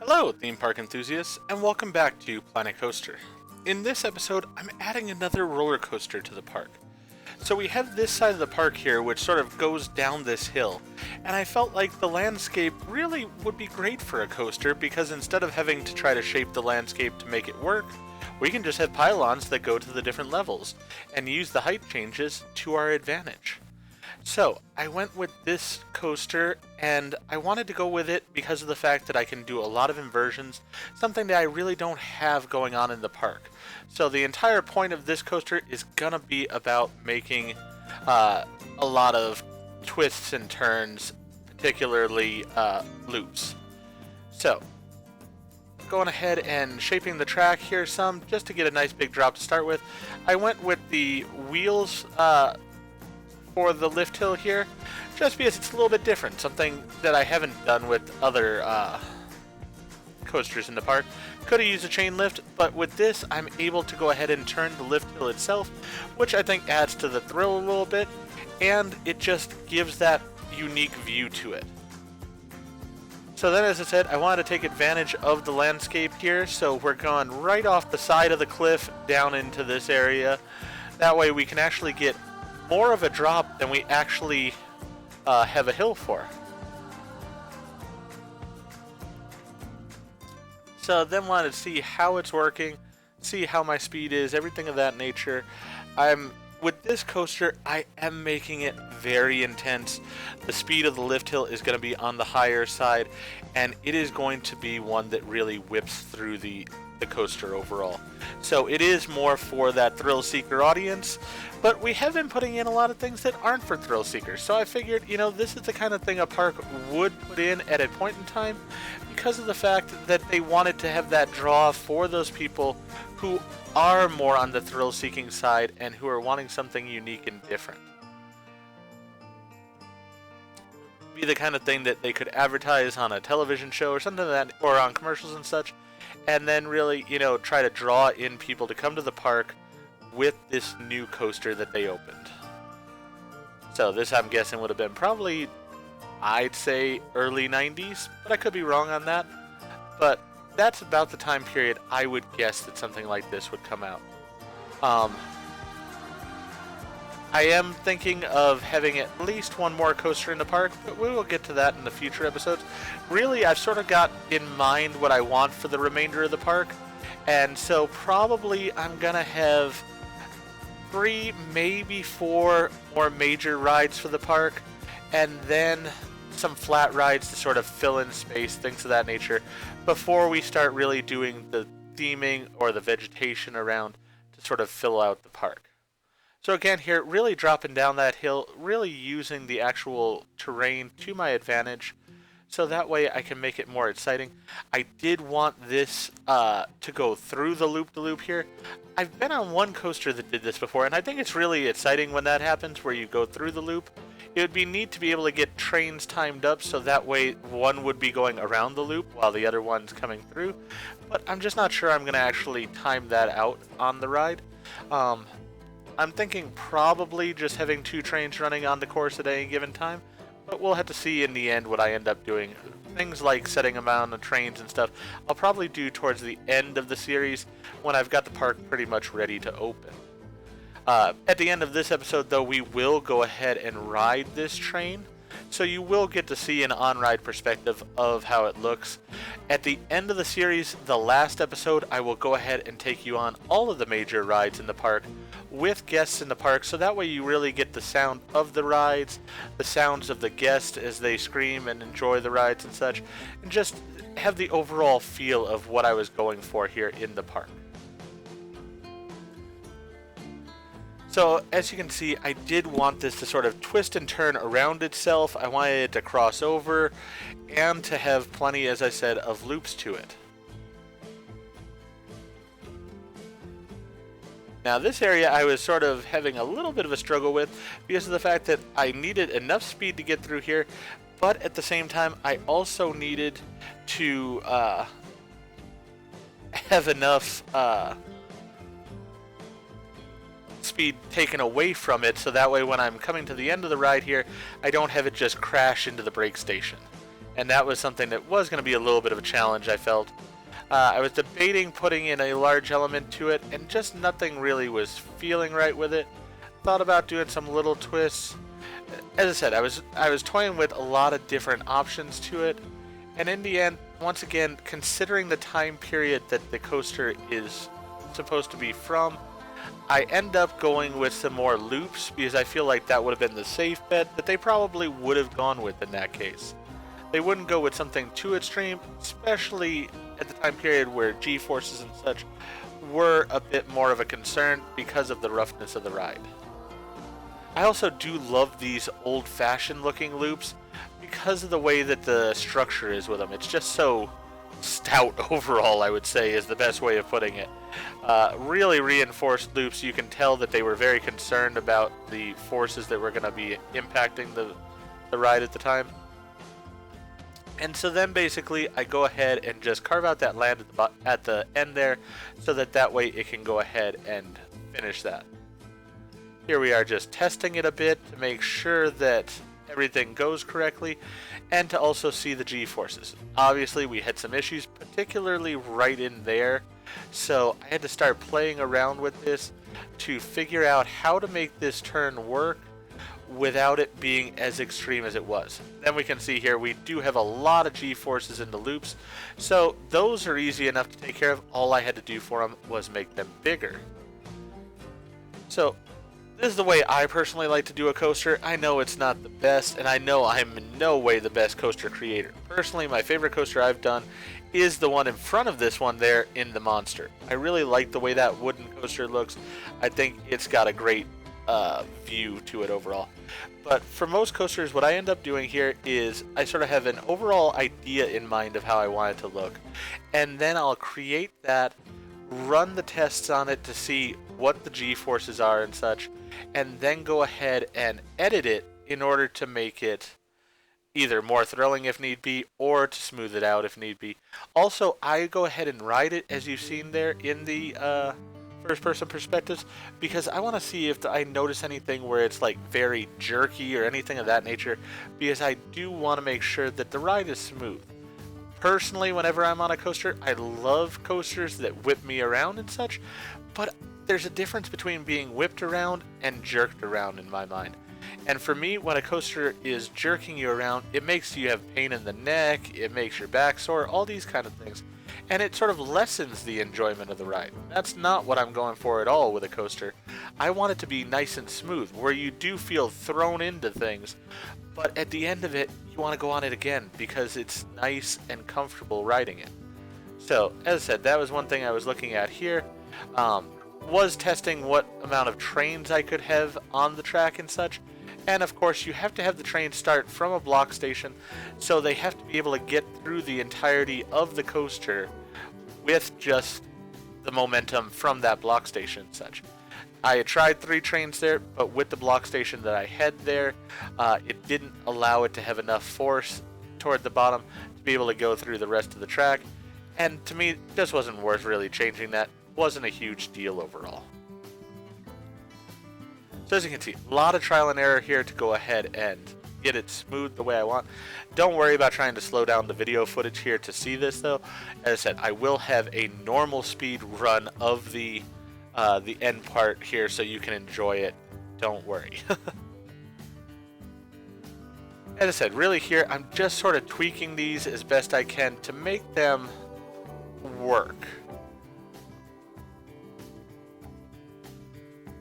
Hello, theme park enthusiasts, and welcome back to Planet Coaster. In this episode, I'm adding another roller coaster to the park. So we have this side of the park here, which sort of goes down this hill, and I felt like the landscape really would be great for a coaster because instead of having to try to shape the landscape to make it work, we can just have pylons that go to the different levels and use the height changes to our advantage. So, I went with this coaster, and I wanted to go with it because of the fact that I can do a lot of inversions, something that I really don't have going on in the park. So the entire point of this coaster is gonna be about making a lot of twists and turns, particularly loops. So, going ahead and shaping the track here some, just to get a nice big drop to start with. I went with the wheels for the lift hill here, just because it's a little bit different, something that I haven't done with other coasters in the park. Could have used a chain lift, but with this I'm able to go ahead and turn the lift hill itself, which I think adds to the thrill a little bit, and it just gives that unique view to it. So then, as I said, I wanted to take advantage of the landscape here, so we're going right off the side of the cliff down into this area. That way we can actually get more of a drop than we actually have a hill for. So then wanted to see how it's working, see how my speed is, everything of that nature. With this coaster, I am making it very intense. The speed of the lift hill is going to be on the higher side, and it is going to be one that really whips through the coaster overall. So it is more for that thrill seeker audience, but we have been putting in a lot of things that aren't for thrill seekers. So I figured, this is the kind of thing a park would put in at a point in time because of the fact that they wanted to have that draw for those people who are more on the thrill seeking side and who are wanting something unique and different. Be the kind of thing that they could advertise on a television show or something like that, or on commercials and such, and then really, try to draw in people to come to the park with this new coaster that they opened. So this, I'm guessing, would have been probably, I'd say, early 90s, but I could be wrong on that. But that's about the time period I would guess that something like this would come out. I am thinking of having at least one more coaster in the park, but we will get to that in the future episodes. Really, I've sort of got in mind what I want for the remainder of the park, and so probably I'm gonna have 3, maybe 4 more major rides for the park, and then some flat rides to sort of fill in space, things of that nature, before we start really doing the theming or the vegetation around to sort of fill out the park. So again here, really dropping down that hill, really using the actual terrain to my advantage, so that way I can make it more exciting. I did want this to go through the loop-de-loop here. I've been on one coaster that did this before, and I think it's really exciting when that happens, where you go through the loop. It would be neat to be able to get trains timed up, so that way one would be going around the loop while the other one's coming through, but I'm just not sure I'm going to actually time that out on the ride. I'm thinking probably just having 2 trains running on the course at any given time, but we'll have to see in the end what I end up doing. Things like setting them on the trains and stuff, I'll probably do towards the end of the series when I've got the park pretty much ready to open. At the end of this episode, though, we will go ahead and ride this train, so you will get to see an on-ride perspective of how it looks. At the end of the series, the last episode, I will go ahead and take you on all of the major rides in the park with guests in the park, so that way you really get the sound of the rides, the sounds of the guests as they scream and enjoy the rides and such, and just have the overall feel of what I was going for here in the park. So, as you can see, I did want this to sort of twist and turn around itself. I wanted it to cross over and to have plenty, as I said, of loops to it. Now, this area I was sort of having a little bit of a struggle with because of the fact that I needed enough speed to get through here, but at the same time, I also needed to have enough speed taken away from it, so that way when I'm coming to the end of the ride here, I don't have it just crash into the brake station. and that was something that was going to be a little bit of a challenge, I felt. I was debating putting in a large element to it, and just nothing really was feeling right with it. Thought about doing some little twists. As I said, I was toying with a lot of different options to it, and in the end, once again, considering the time period that the coaster is supposed to be from, I end up going with some more loops because I feel like that would have been the safe bet that they probably would have gone with in that case. They wouldn't go with something too extreme, especially at the time period where G-forces and such were a bit more of a concern because of the roughness of the ride. I also do love these old-fashioned looking loops because of the way that the structure is with them. It's just so stout overall, I would say, is the best way of putting it. Really reinforced loops. You can tell that they were very concerned about the forces that were going to be impacting the ride at the time. And so then basically I go ahead and just carve out that land at the end there so that way it can go ahead and finish that. Here we are just testing it a bit to make sure that everything goes correctly and to also see the G-forces. Obviously we had some issues, particularly right in there, so I had to start playing around with this to figure out how to make this turn work without it being as extreme as it was. Then we can see here we do have a lot of G-forces in the loops, so those are easy enough to take care of. All I had to do for them was make them bigger. So this is the way I personally like to do a coaster. I know it's not the best, and I know I'm in no way the best coaster creator. Personally, my favorite coaster I've done is the one in front of this one there in the Monster. I really like the way that wooden coaster looks. I think it's got a great view to it overall. But for most coasters, what I end up doing here is I sort of have an overall idea in mind of how I want it to look, and then I'll create that, run the tests on it to see what the G-forces are and such, and then go ahead and edit it in order to make it either more thrilling if need be, or to smooth it out if need be. Also, I go ahead and ride it as you've seen there in the first-person perspectives, because I want to see if I notice anything where it's like very jerky or anything of that nature, because I do want to make sure that the ride is smooth. Personally, whenever I'm on a coaster, I love coasters that whip me around and such, but there's a difference between being whipped around and jerked around in my mind. And for me, when a coaster is jerking you around, it makes you have pain in the neck, it makes your back sore, all these kind of things. And it sort of lessens the enjoyment of the ride. That's not what I'm going for at all with a coaster. I want it to be nice and smooth, where you do feel thrown into things, but at the end of it, you want to go on it again because it's nice and comfortable riding it. So, as I said, that was one thing I was looking at here. Was testing what amount of trains I could have on the track and such. And of course, you have to have the train start from a block station, so they have to be able to get through the entirety of the coaster with just the momentum from that block station and such. I had tried 3 trains there, but with the block station that I had there, it didn't allow it to have enough force toward the bottom to be able to go through the rest of the track. And to me, it just wasn't worth really changing that. It wasn't a huge deal overall. So as you can see, a lot of trial and error here to go ahead and get it smooth the way I want. Don't worry about trying to slow down the video footage here to see this though. As I said, I will have a normal speed run of the end part here so you can enjoy it. Don't worry. As I said, really here, I'm just sort of tweaking these as best I can to make them work.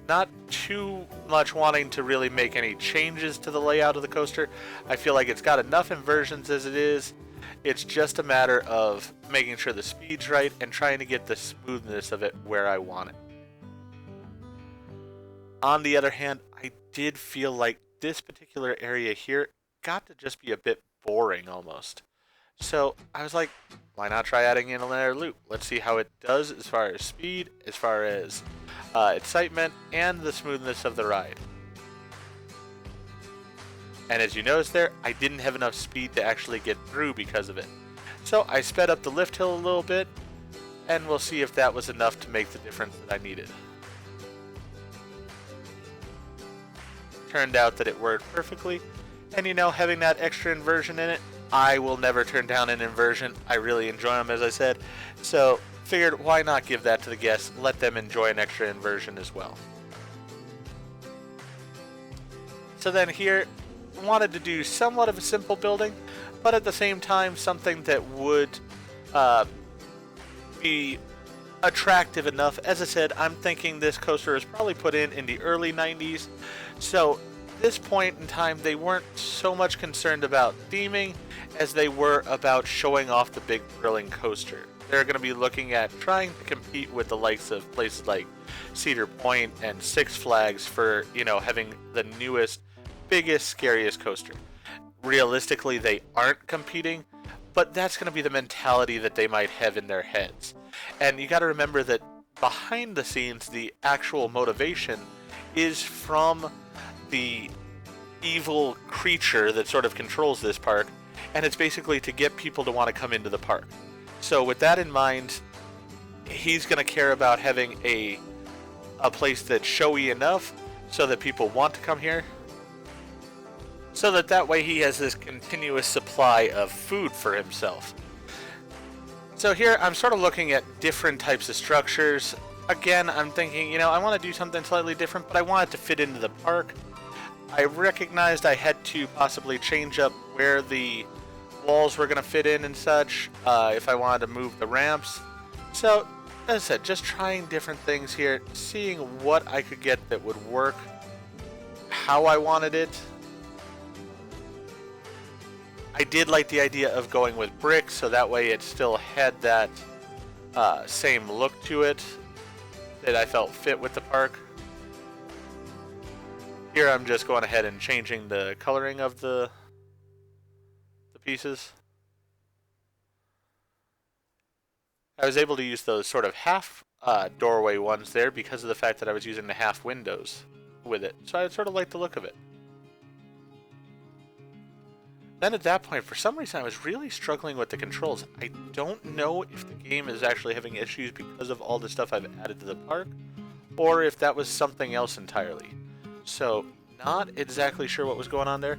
Not too much wanting to really make any changes to the layout of the coaster. I feel like it's got enough inversions as it is. It's just a matter of making sure the speed's right and trying to get the smoothness of it where I want it. On the other hand, I did feel like this particular area here got to just be a bit boring almost. So I was like, why not try adding in another loop? Let's see how it does as far as speed, as far as excitement, and the smoothness of the ride. And as you notice there, I didn't have enough speed to actually get through because of it. So I sped up the lift hill a little bit, and we'll see if that was enough to make the difference that I needed. Turned out that it worked perfectly, and you know, having that extra inversion in it I will never turn down an inversion. I really enjoy them, as I said. So figured, why not give that to the guests? Let them enjoy an extra inversion as well. So then here, wanted to do somewhat of a simple building, but at the same time something that would be attractive enough. As I said, I'm thinking this coaster was probably put in the early 90s, so at this point in time they weren't so much concerned about theming as they were about showing off the big thrilling coaster. They're going to be looking at trying to compete with the likes of places like Cedar Point and Six Flags for, having the newest, biggest, scariest coaster. Realistically, they aren't competing, but that's going to be the mentality that they might have in their heads. And you got to remember that behind the scenes, the actual motivation is from the evil creature that sort of controls this park, and it's basically to get people to want to come into the park. So with that in mind, he's going to care about having a place that's showy enough so that people want to come here, so that way he has this continuous supply of food for himself. So here I'm sort of looking at different types of structures. Again, I'm thinking, I want to do something slightly different, but I want it to fit into the park. I recognized I had to possibly change up where the walls were going to fit in and such, if I wanted to move the ramps. So, as I said, just trying different things here, seeing what I could get that would work, how I wanted it. I did like the idea of going with bricks, so that way it still had that same look to it that I felt fit with the park. Here I'm just going ahead and changing the coloring of the pieces. I was able to use those sort of half doorway ones there because of the fact that I was using the half windows with it. So I sort of like the look of it. Then at that point, for some reason, I was really struggling with the controls. I don't know if the game is actually having issues because of all the stuff I've added to the park, or if that was something else entirely. So, not exactly sure what was going on there.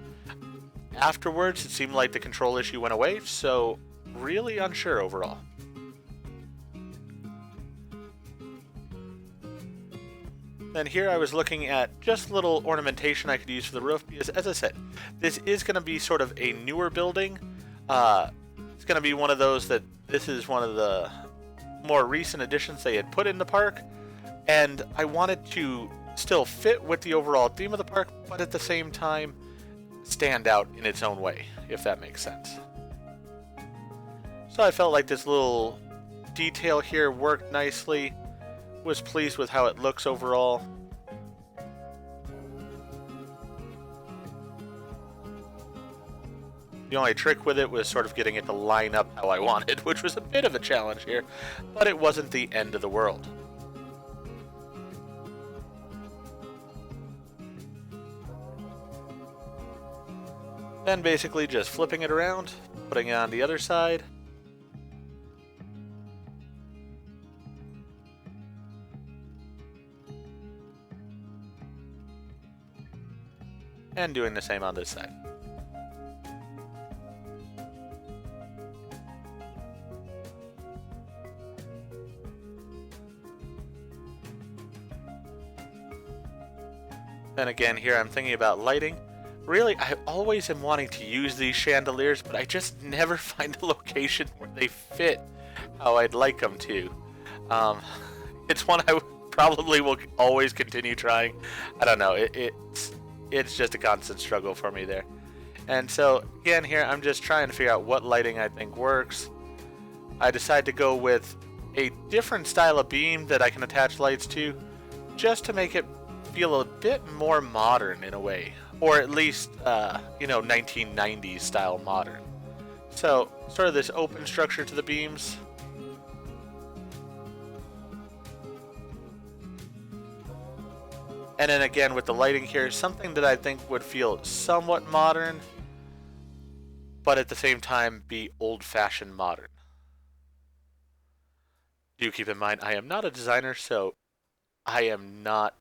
Afterwards, it seemed like the control issue went away, so really unsure overall. Then here I was looking at just little ornamentation I could use for the roof, because as I said, this is going to be sort of a newer building. It's going to be one of those that this is one of the more recent additions they had put in the park, and I wanted to still fit with the overall theme of the park, but at the same time stand out in its own way, if that makes sense. So I felt like this little detail here worked nicely. Was pleased with how it looks overall. The only trick with it was sort of getting it to line up how I wanted, which was a bit of a challenge here, but it wasn't the end of the world. Then basically just flipping it around, putting it on the other side. And doing the same on this side. Then again, here I'm thinking about lighting. Really, I always am wanting to use these chandeliers, but I just never find a location where they fit how I'd like them to. It's one I probably will always continue trying. I don't know, it's just a constant struggle for me there. And so, again, here I'm just trying to figure out what lighting I think works. I decide to go with a different style of beam that I can attach lights to, just to make it feel a bit more modern in a way. Or at least, 1990s style modern. So, sort of this open structure to the beams. And then again with the lighting here, something that I think would feel somewhat modern, but at the same time be old-fashioned modern. Do keep in mind, I am not a designer, so I am not,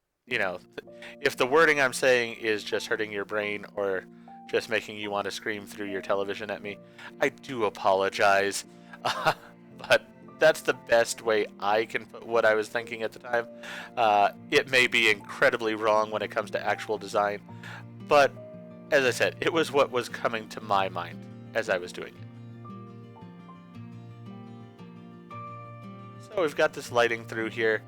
if the wording I'm saying is just hurting your brain or just making you want to scream through your television at me. I do apologize. But that's the best way I can put what I was thinking at the time. It may be incredibly wrong when it comes to actual design, but as I said, it was what was coming to my mind as I was doing it. So we've got this lighting through here.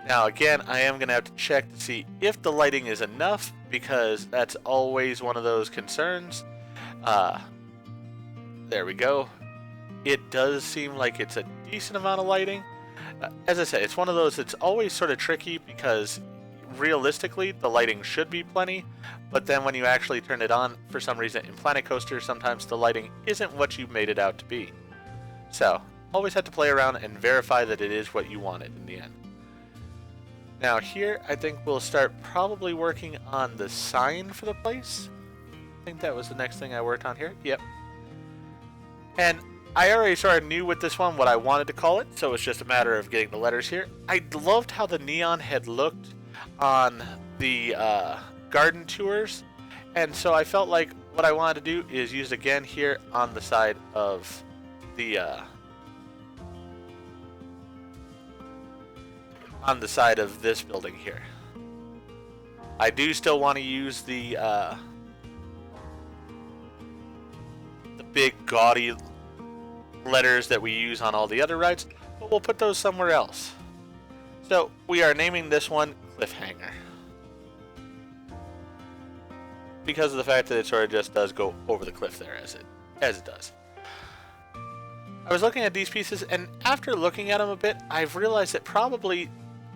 Now again, I am going to have to check to see if the lighting is enough, because that's always one of those concerns. There we go. It does seem like it's a decent amount of lighting. As I said, it's one of those that's always sort of tricky, because realistically the lighting should be plenty, but then when you actually turn it on, for some reason in Planet Coaster, sometimes the lighting isn't what you made it out to be. So always have to play around and verify that it is what you wanted in the end. Now here, I think we'll start probably working on the sign for the place. I think that was the next thing I worked on here. Yep. And I already sort of knew with this one what I wanted to call it, so it's just a matter of getting the letters here. I loved how the neon had looked on the garden tours, and so I felt like what I wanted to do is use it again here on the side of the this building here. I do still want to use the big gaudy letters that we use on all the other rides, but we'll put those somewhere else. So we are naming this one Cliffhanger, because of the fact that it sort of just does go over the cliff there as it does. I was looking at these pieces, and after looking at them a bit, I've realized that probably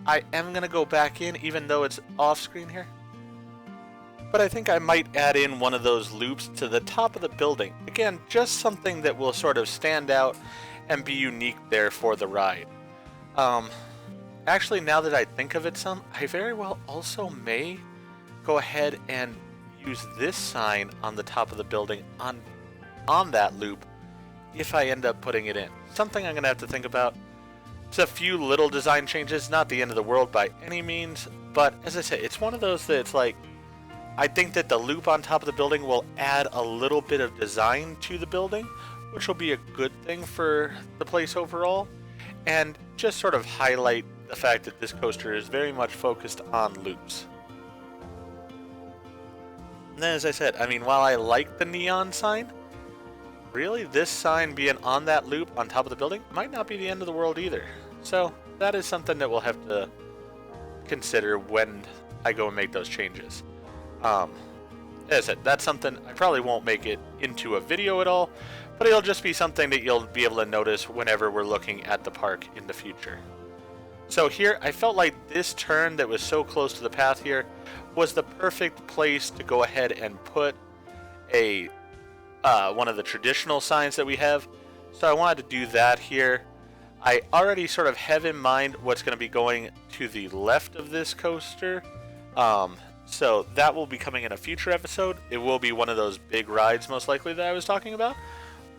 I am going to go back in, even though it's off screen here. But I think I might add in one of those loops to the top of the building. Again, just something that will sort of stand out and be unique there for the ride. Actually, now that I think of it some, I very well also may go ahead and use this sign on the top of the building on that loop if I end up putting it in. Something I'm going to have to think about. It's a few little design changes, not the end of the world by any means, but as I say, it's one of those that it's like, I think that the loop on top of the building will add a little bit of design to the building, which will be a good thing for the place overall, and just sort of highlight the fact that this coaster is very much focused on loops. And then, as I said, I mean, while I like the neon sign, really this sign being on that loop on top of the building might not be the end of the world either. So that is something that we'll have to consider when I go and make those changes. As I said, that's something I probably won't make it into a video at all, but it'll just be something that you'll be able to notice whenever we're looking at the park in the future. So here, I felt like this turn that was so close to the path here was the perfect place to go ahead and put a one of the traditional signs that we have. So I wanted to do that here. I already sort of have in mind what's going to be going to the left of this coaster. So that will be coming in a future episode. It will be one of those big rides, most likely, that I was talking about.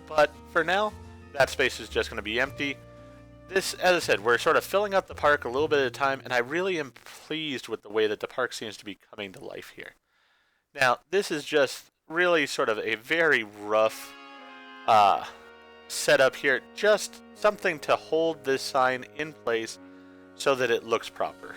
But for now, that space is just going to be empty. This, as I said, we're sort of filling up the park a little bit at a time, and I really am pleased with the way that the park seems to be coming to life here. Now, this is just really sort of a very rough setup here. Just something to hold this sign in place so that it looks proper.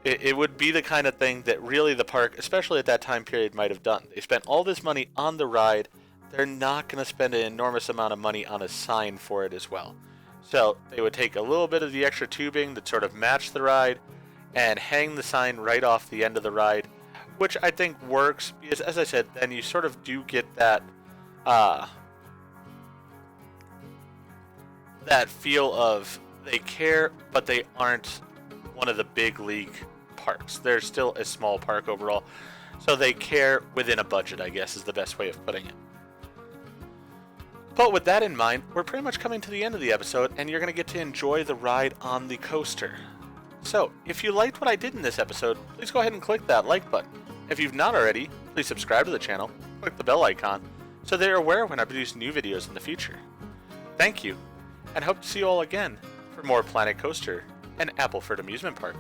It would be the kind of thing that really the park, especially at that time period, might have done. They spent all this money on the ride. They're not going to spend an enormous amount of money on a sign for it as well. So they would take a little bit of the extra tubing that sort of matched the ride and hang the sign right off the end of the ride, which I think works because, as I said, then you sort of do get that that feel of they care, but they aren't one of the big league parks. They're still a small park overall, so they care within a budget, I guess is the best way of putting it. But with that in mind, we're pretty much coming to the end of the episode, and you're going to get to enjoy the ride on the coaster. So, if you liked what I did in this episode, please go ahead and click that like button. If you've not already, please subscribe to the channel, click the bell icon, so they're aware when I produce new videos in the future. Thank you, and hope to see you all again for more Planet Coaster and Appleford Amusement Park.